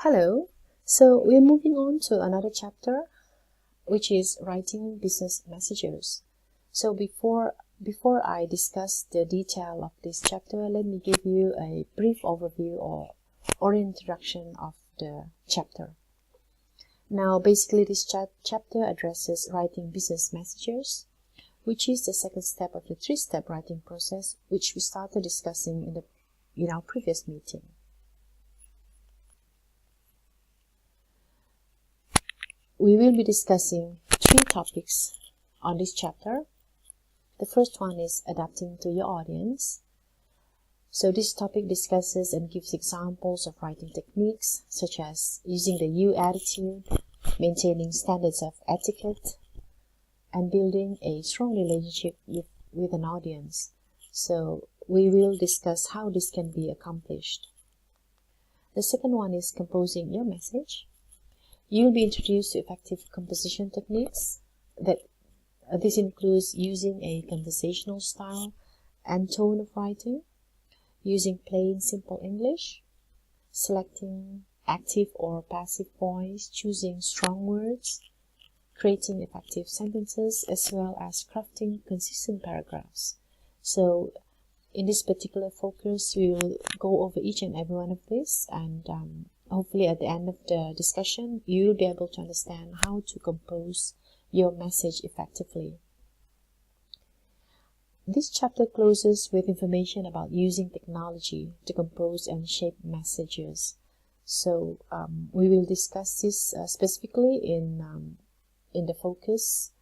Hello, so we're moving on to another chapter, which is writing business messages. So before I discuss the detail of this chapter, let me give you a brief overview or introduction of the chapter. Now, basically, this chapter addresses writing business messages, which is the second step of the three-step writing process, which we started discussing in our previous meeting. We will be discussing three topics on this chapter. The first one is adapting to your audience. So this topic discusses and gives examples of writing techniques such as using the you attitude, maintaining standards of etiquette, and building a strong relationship with an audience. So we will discuss how this can be accomplished. The second one is composing your message. You'll be introduced to effective composition techniques. This includes using a conversational style and tone of writing, using plain, simple English, selecting active or passive voice, choosing strong words, creating effective sentences, as well as crafting consistent paragraphs. So in this particular focus, we will go over each and every one of these, and hopefully at the end of the discussion, you will be able to understand how to compose your message effectively. This chapter closes with information about using technology to compose and shape messages. So we will discuss this specifically in the focus,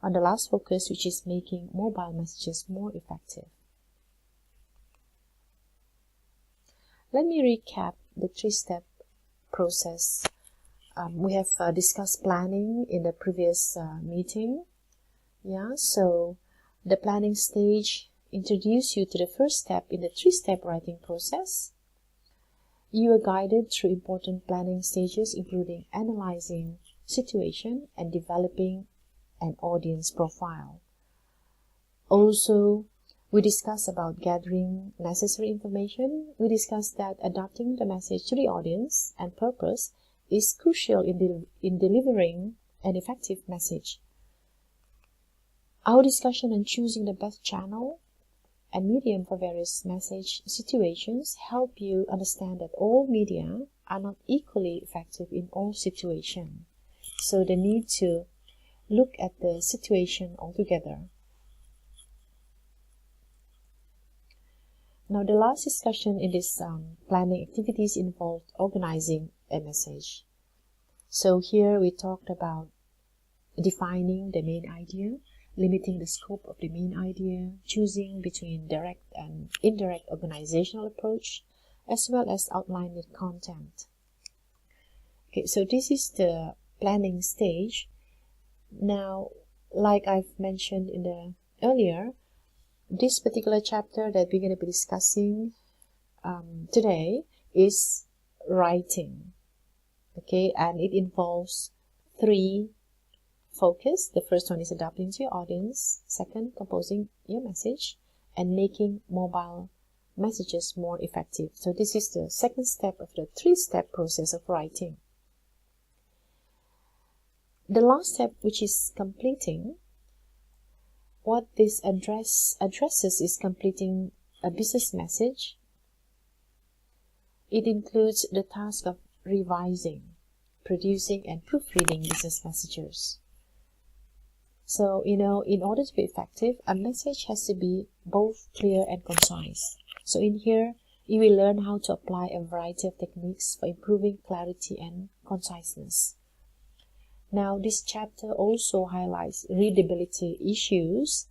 on the last focus, which is making mobile messages more effective. Let me recap the three-step process. We have discussed planning in the previous meeting. So the planning stage introduces you to the first step in the three-step writing process. You are guided through important planning stages, including analyzing situation and developing an audience profile. Also, we discussed about gathering necessary information. We discussed that adapting the message to the audience and purpose is crucial in delivering an effective message. Our discussion on choosing the best channel and medium for various message situations help you understand that all media are not equally effective in all situations. So the need to look at the situation altogether. Now, the last discussion in this planning activities involved organizing a message. So here we talked about defining the main idea, limiting the scope of the main idea, choosing between direct and indirect organizational approach, as well as outlining content. Okay, so this is the planning stage. Now, like I've mentioned earlier, this particular chapter that we're going to be discussing today is writing. Okay, and it involves three focus. The first one is adapting to your audience. Second, composing your message and making mobile messages more effective. So this is the second step of the three-step process of writing. The last step, which is completing, what this addresses is completing a business message. It includes the task of revising, producing, and proofreading business messages. So, in order to be effective, a message has to be both clear and concise. So in here, you will learn how to apply a variety of techniques for improving clarity and conciseness. Now, this chapter also highlights readability issues.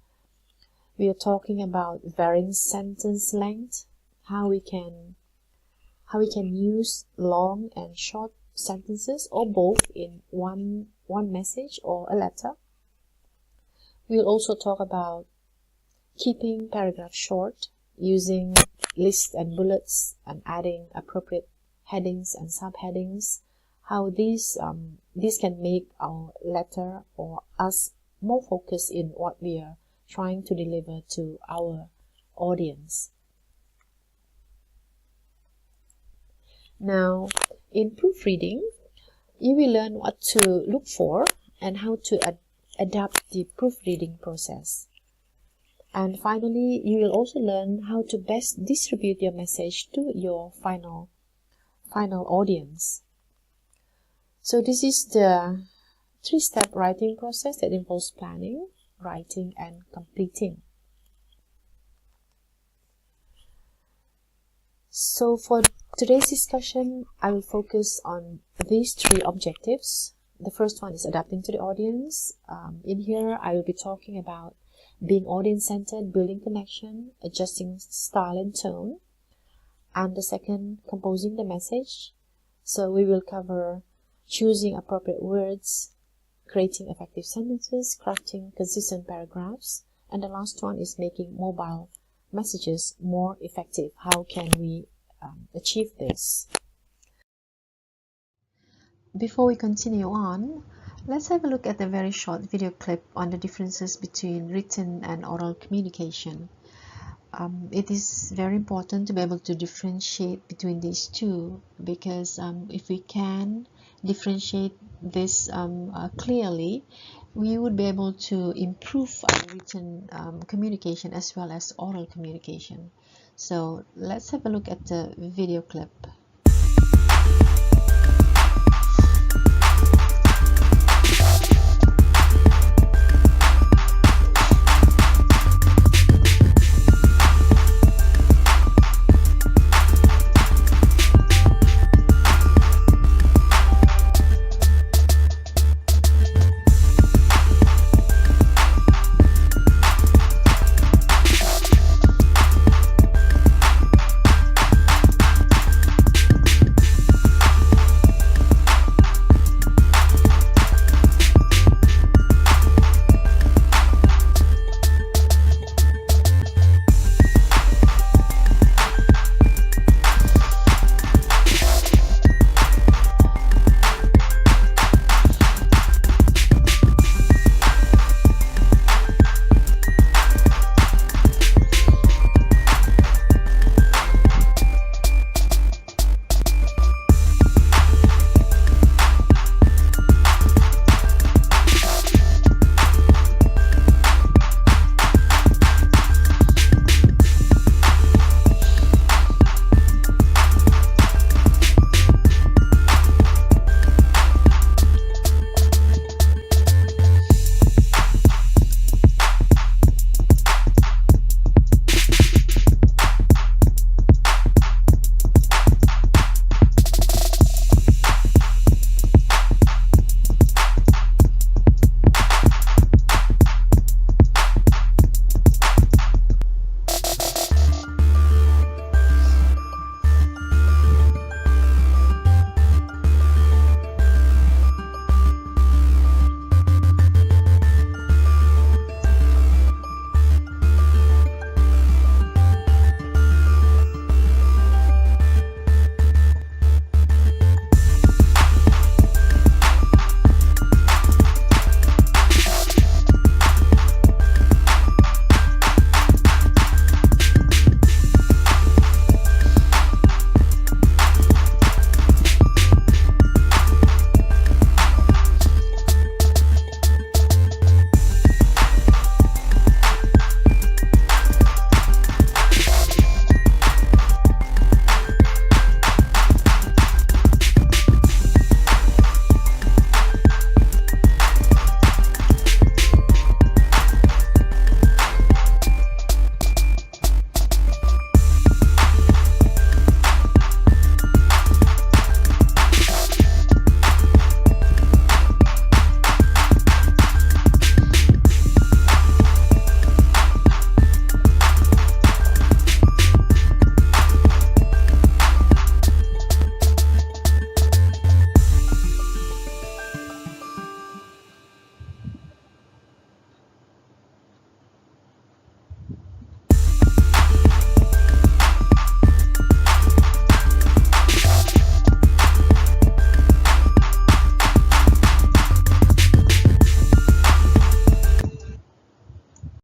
We are talking about varying sentence length, how we can use long and short sentences or both in one message or a letter. We'll also talk about keeping paragraphs short, using lists and bullets, and adding appropriate headings and subheadings. How these can make our letter or us more focused in what we are trying to deliver to our audience. Now, In proofreading, you will learn what to look for and how to adapt the proofreading process. And finally, you will also learn how to best distribute your message to your final audience. So this is the 3-step writing process that involves planning, writing, and completing. So for today's discussion, I will focus on these 3 objectives. The first one is adapting to the audience. In here, I will be talking about being audience-centered, building connection, adjusting style and tone. And the second, composing the message. So we will cover choosing appropriate words, creating effective sentences, crafting consistent paragraphs. And the last one is making mobile messages more effective. How can we achieve this? Before we continue on, let's have a look at a very short video clip on the differences between written and oral communication. It is very important to be able to differentiate between these two, because if we can differentiate this clearly, we would be able to improve our written communication as well as oral communication. So let's have a look at the video clip.